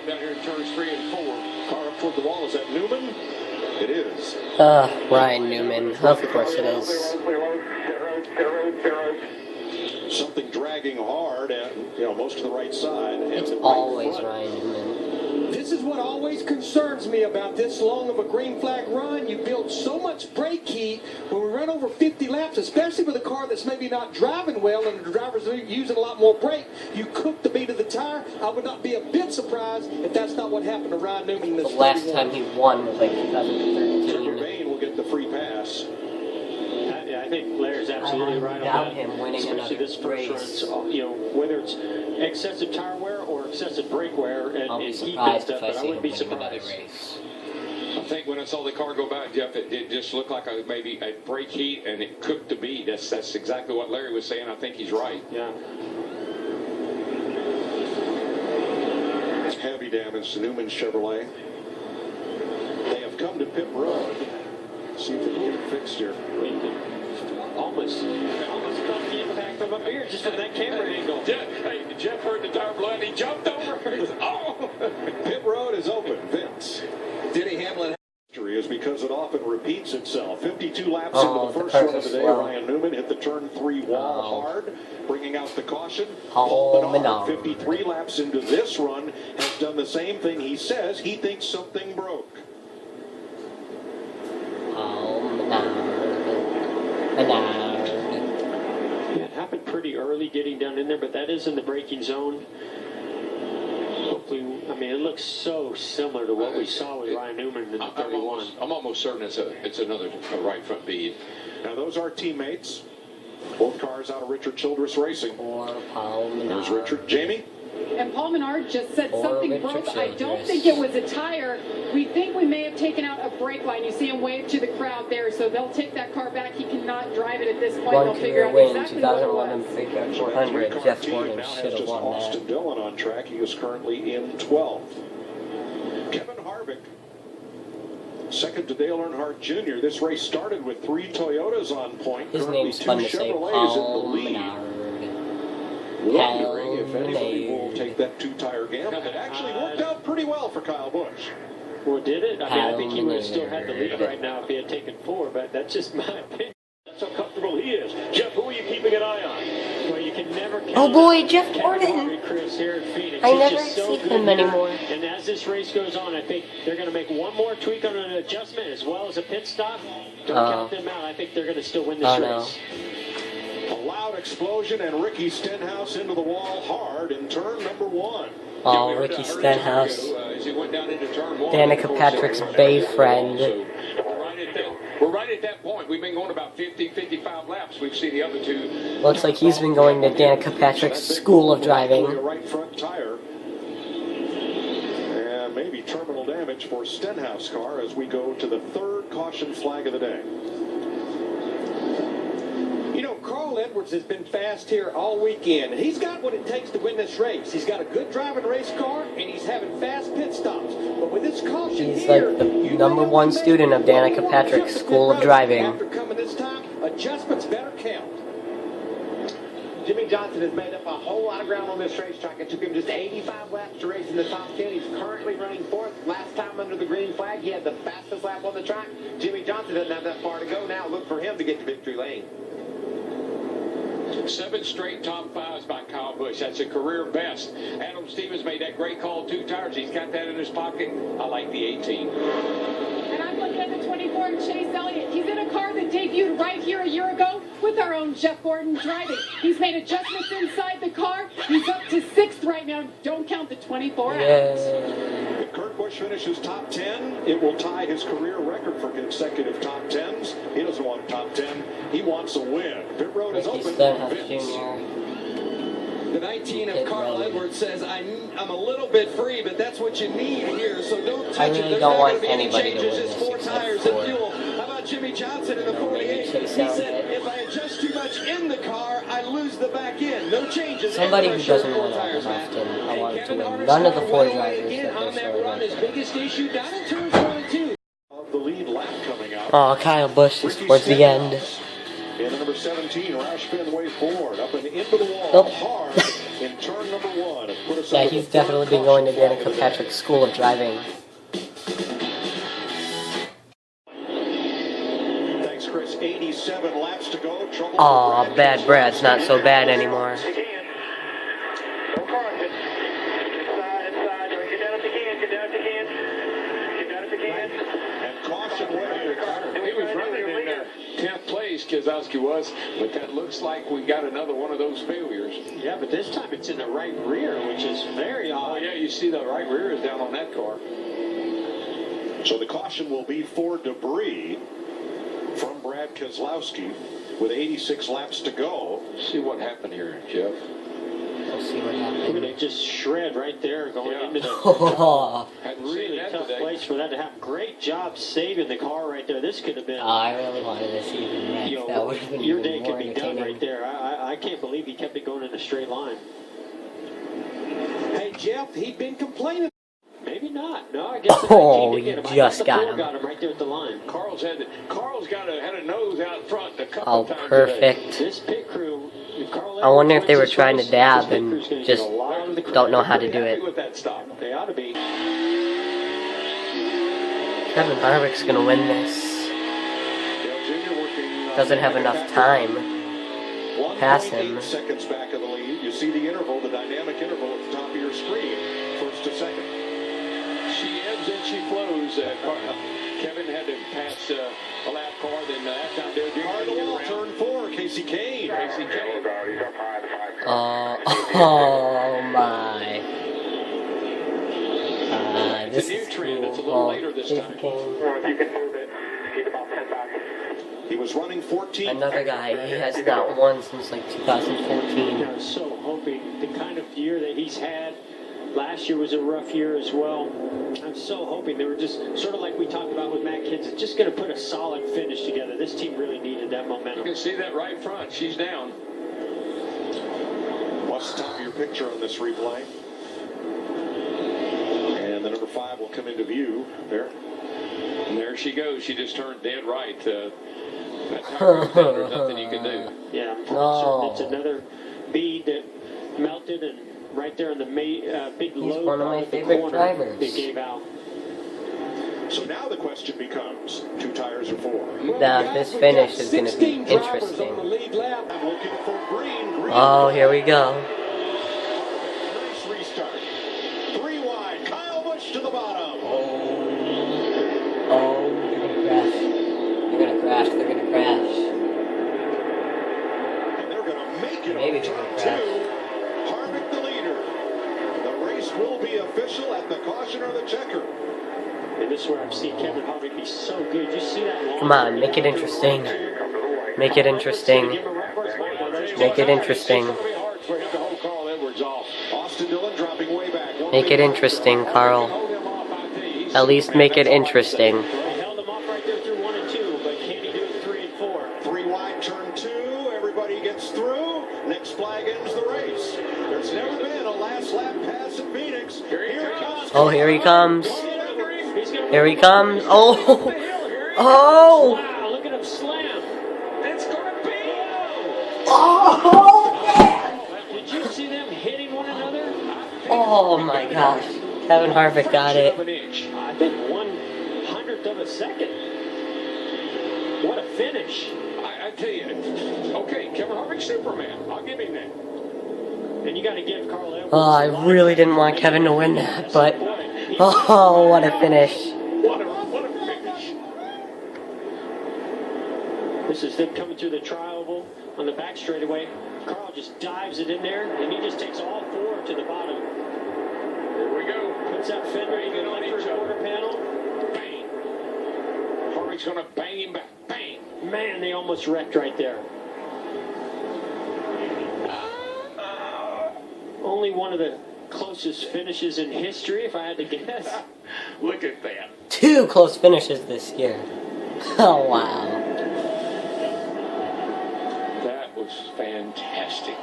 problem down here in turns 3 and 4. Car up toward the wall. Is that Newman? It is. Ryan Newman. Of course it is. Something dragging hard and, most of the right side. It's always Ryan Newman. This is what always concerns me about this long of a green flag run. You build so much brake heat when we run over 50 laps, especially with a car that's maybe not driving well and the drivers are using a lot more brake. You cook the beat of the tire. I would not be a bit surprised if that's not what happened to Ryan Newman in this The last time he won was like 2013. Bain will get the free pass. I think Blair's absolutely right on that. Him winning especially this first run, whether it's excessive tire wear or excessive brake wear, and heat and stuff, but I wouldn't be surprised. I think when I saw the car go by, Jeff, it just looked like maybe a brake heat, and it cooked the bead. That's exactly what Larry was saying. I think he's right. Yeah. Heavy damage to Newman's Chevrolet. They have come to pit road. See if they can get it fixed here. Almost felt the impact from up here, just from that camera angle. Jeff heard the tire blow and he jumped over. Oh! Pit road is open. Vince. Denny Hamlin. History is because it often repeats itself. 52 laps into the first run of the day. Ryan Newman hit the turn 3 wall hard, bringing out the caution. Paul Menard, 53 laps into this run, has done the same thing. He says he thinks something broke. Yeah, it happened pretty early getting down in there, but that is in the braking zone. Hopefully, it looks so similar to what we saw with Ryan Newman in the 31. I'm almost certain it's another right front bead. Now those are teammates. Both cars out of Richard Childress Racing. There's Richard. Jamie? And Paul Menard just said something broke. I don't think it was a tire. We think we may have taken out a brake line. You see him wave to the crowd there, so they'll take that car back. He cannot drive it at this point. One they'll figure out win, exactly what it was. 2011 400. Jeff Gordon should have won that. Austin Dillon on track. He is currently in 12th. Kevin Harvick, second to Dale Earnhardt Jr. This race started with 3 Toyotas on point. His currently name's 2 fun to say. Chevrolets in the Paul lead. Menard. Wondering if anybody will take that 2-tire gamble. It actually worked out pretty well for Kyle Busch. Well, did it? I think he would have still had the lead right now if he had taken 4, but that's just my opinion. That's how comfortable he is. Jeff, who are you keeping an eye on? Well, you can never count. Oh boy, Jeff Gordon! Chris here in Phoenix. I He's never just so see good him here. anymore. And as this race goes on, I think they're going to make one more tweak on an adjustment as well as a pit stop. Don't count them out. I think they're going to still win this race. A loud explosion and Ricky Stenhouse into the wall hard in turn number 1. Oh, Ricky Stenhouse. Danica Patrick's bay friend. We're right at that point. We've been going about 50, 55 laps. We've seen the other two. Looks like he's been going to Danica Patrick's School of Driving. Right front tire. And maybe terminal damage for Stenhouse car as we go to the 3rd caution flag of the day. Carl Edwards has been fast here all weekend, and he's got what it takes to win this race. He's got a good driving race car, and he's having fast pit stops. But with this caution He's here, like the number 1 student of Danica Patrick's School of Driving. After coming this time, adjustments better count. Jimmie Johnson has made up a whole lot of ground on this racetrack. It took him just 85 laps to race in the top 10. He's currently running 4th. Last time under the green flag, he had the fastest lap on the track. Jimmie Johnson doesn't have that far to go now. Look for him to get to victory lane. 7 straight top 5s by Kyle Busch. That's a career best. Adam Stevens made that great call 2 tires. He's got that in his pocket. I like the 18. And I'm looking at the 24 and Chase Elliott. He's in a car that debuted right here a year ago with our own Jeff Gordon driving. He's made adjustments inside the car. He's up to 6th right now. Don't count the 24 out. If Kurt Busch finishes top 10, it will tie his career record for consecutive top 10s. He doesn't want a top 10. He wants a win. Pit road is open. The 19 of Carl Edwards says, I'm a little bit free, but that's what you need here, so don't touch it. There's not going to be any changes, just 4 tires and fuel. How about Jimmie Johnson in the 48? He said, if I adjust too much in the car, I lose the back end. No changes. Somebody who doesn't win all often, I want to win. None of the 4 drivers that they're showing his biggest issue down in turns 1 and 2. The lead lap coming out. Oh, Kyle Busch is towards the end. In number 17, Roush Fenway Ford up and into the wall hard in turn number 1. It put us Yeah, he's definitely been going to Danica Patrick's School of Driving. Thanks, Chris. 87 laps to go. Aw, Bad Brad's not so bad anymore. And caution waiting. He was running in 10th place, Keselowski was, but that looks like we got another one of those failures. Yeah, but this time it's in the right rear, which is very Oh, odd. yeah, you see the right rear is down on that car. So the caution will be for debris from Brad Keselowski with 86 laps to go. See what happened here, Jeff. Let's see what Look at happens. it, just shred right there going into the Hadn't seen really that tough today. place for that to happen. Great job saving the car right there. This could have been. I really wanted to see the You next. know, That would have been your even day more could be done right entertaining. there. I can't believe he kept it going in a straight line. Hey, Jeff, he'd been complaining. Maybe not. No, I guess the Oh, 19 did you get him. I just thought the got 4 him. got him right there at the line. Carl's had a nose out front a couple Oh, times today. perfect. This pit crew, if Carl I wonder if Edwards they were wins this trying to race, dab this pit and crew's gonna just get a lot of the credit. don't know how to Pretty do happy it. with that stop. They ought to be. Kevin Harvick's gonna win this. Dale Jr. working, Doesn't have enough time. Pass 1.8 him. seconds back of the lead. You see the interval, the dynamic interval at the top of your screen, first to second. She ebbs and she flows. Kevin had to pass a lap car, then that time Dale Jr. Car had to to get wall, around. turn 4, Casey Kane. Casey Kane. Oh my. It's This a new is trend. It's a cool. little later this Casey time. Kane. He was running 14. Another guy, he has not won since like 2014. I was so hoping the kind of year that he's had. Last year was a rough year as well. I'm so hoping they were just sort of like we talked about with Matt Kenseth, just going to put a solid finish together. This team really needed that You momentum. can see that right front. She's down. What's the top of your picture on this replay? And the number 5 will come into view there. And there she goes. She just turned dead right. That tire goes down. There's nothing you can do. Yeah, I'm pretty No. certain it's another bead that melted and right there in the big low one of my part the favorite corner, drivers. It gave out. So now the question becomes, 2 tires or 4? Now this finish is going to be 16 drivers on the interesting. lead lap. I'm looking for green. Oh, here we go. Nice restart. 3 wide. Kyle Busch to the bottom. Oh, they're going to crash. They're going to crash. And they're going to make it Maybe on they're turn gonna 2. crash. Harvick the leader. The race will be official at the caution or the checker. And this is where I've seen Kevin Harvick be so good. You see that long Come on, make it interesting. Make it interesting. Make it interesting. It's going to be hard for him to hold Carl Edwards off. Austin Dillon dropping way back. Make it interesting, Carl. Hold him off, I tell you. He's At least make it interesting. Well, he held him off right there through 1 and 2, but can he do it 3 and 4? 3 wide, turn 2. Everybody gets through. Next flag ends the race. There's never been a last lap pass at Phoenix. Here he comes. Oh, here he comes. He's gonna Here he comes. Oh. Oh. Wow, look at him slam. It's going to be. Oh. Did you see them hitting one another? Oh my gosh. Kevin Harvick got it. Of an inch. I think 1/100th of a second. What a finish. I tell you, okay, Kevin Harvick, Superman. I'll give him that. And you got to give Carl Edwards. Oh, I really didn't want Kevin to win that, but oh, what a finish. What a finish. This is them coming through the tri-oval on the back straightaway. Carl just dives it in there, and he just takes all 4 to the bottom. Here we go. Puts that fender in the on each left quarter other. panel. Bang. Harvick's going to bang him back. Bang. Man, they almost wrecked right there. Only one of the closest finishes in history, if I had to guess. Look at that. 2 close finishes this year. Oh, wow. That was fantastic.